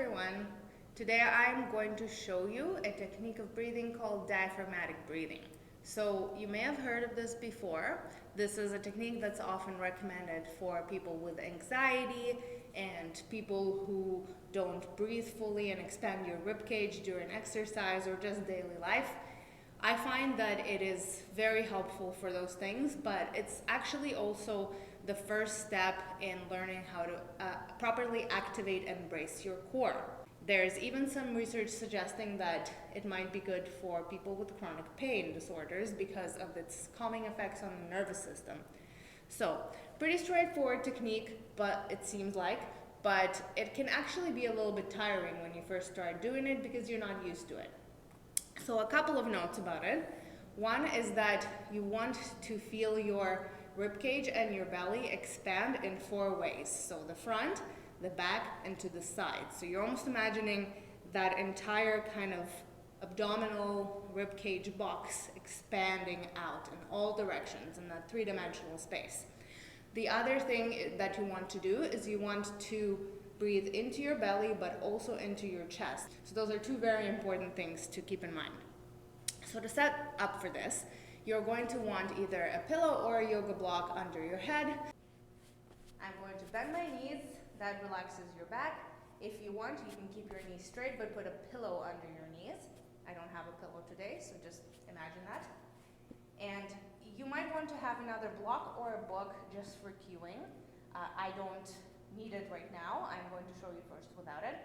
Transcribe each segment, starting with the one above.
everyone. Today I'm going to show you a technique of breathing called diaphragmatic breathing. So you may have heard of this before. This is a technique that's often recommended for people with anxiety and people who don't breathe fully and expand your ribcage during exercise or just daily life. I find that it is very helpful for those things, but it's actually also the first step in learning how to properly activate and brace your core. There's even some research suggesting that it might be good for people with chronic pain disorders because of its calming effects on the nervous system. So, pretty straightforward technique, but it seems like, but it can actually be a little bit tiring when you first start doing it because you're not used to it. So a couple of notes about it. One is that you want to feel your ribcage and your belly expand in 4 ways. So the front, the back, and to the side. So you're almost imagining that entire kind of abdominal ribcage box expanding out in all directions in that 3-dimensional space. The other thing that you want to do is you want to breathe into your belly but also into your chest. So those are 2 very important things to keep in mind. So to set up for this, you're going to want either a pillow or a yoga block under your head. I'm going to bend my knees. That relaxes your back. If you want, you can keep your knees straight but put a pillow under your knees. I don't have a pillow today, so just imagine that. And you might want to have another block or a book just for cueing. I don't need it right now. I'm going to show you first without it.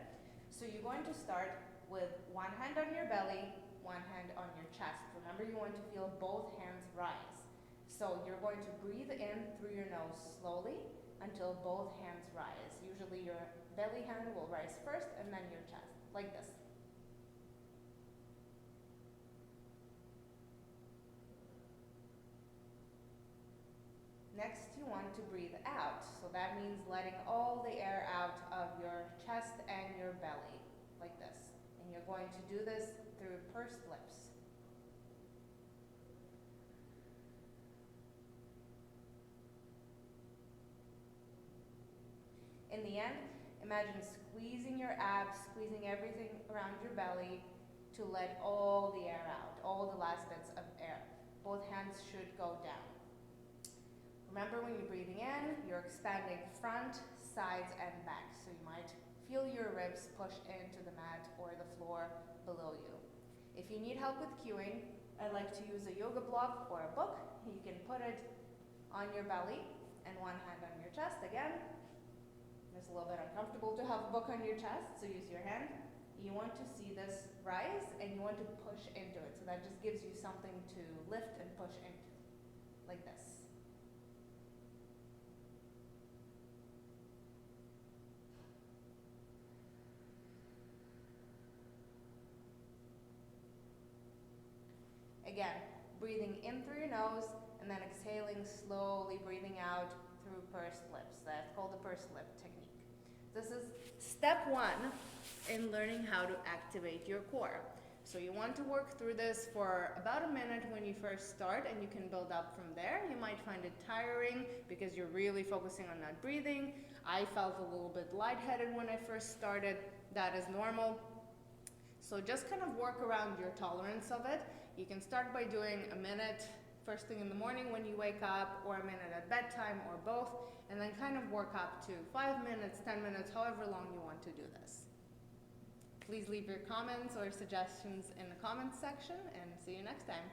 So you're going to start with one hand on your belly, one hand on your chest. Remember, you want to feel both hands rise. So you're going to breathe in through your nose slowly until both hands rise. Usually your belly hand will rise first and then your chest, like this. Next, you want to breathe out. So that means letting all the air out of your chest and your belly, like this. And you're going to do this through pursed lips. In the end, imagine squeezing your abs, squeezing everything around your belly to let all the air out, all the last bits of air. Both hands should go down. Remember, when you're breathing in, you're expanding front, sides, and back. So you might feel your ribs push into the mat or the floor below you. If you need help with cueing, I like to use a yoga block or a book. You can put it on your belly and one hand on your chest. Again, it's a little bit uncomfortable to have a book on your chest, so use your hand. You want to see this rise and you want to push into it. So that just gives you something to lift and push into, like this. Again, breathing in through your nose and then exhaling slowly, breathing out through pursed lips. That's called the pursed lip technique. This is step 1 in learning how to activate your core. So you want to work through this for about a minute when you first start, and you can build up from there. You might find it tiring because you're really focusing on not breathing. I felt a little bit lightheaded when I first started. That is normal. So just kind of work around your tolerance of it. You can start by doing a minute first thing in the morning when you wake up, or a minute at bedtime, or both, and then kind of work up to 5 minutes, 10 minutes, however long you want to do this. Please leave your comments or suggestions in the comments section, and see you next time.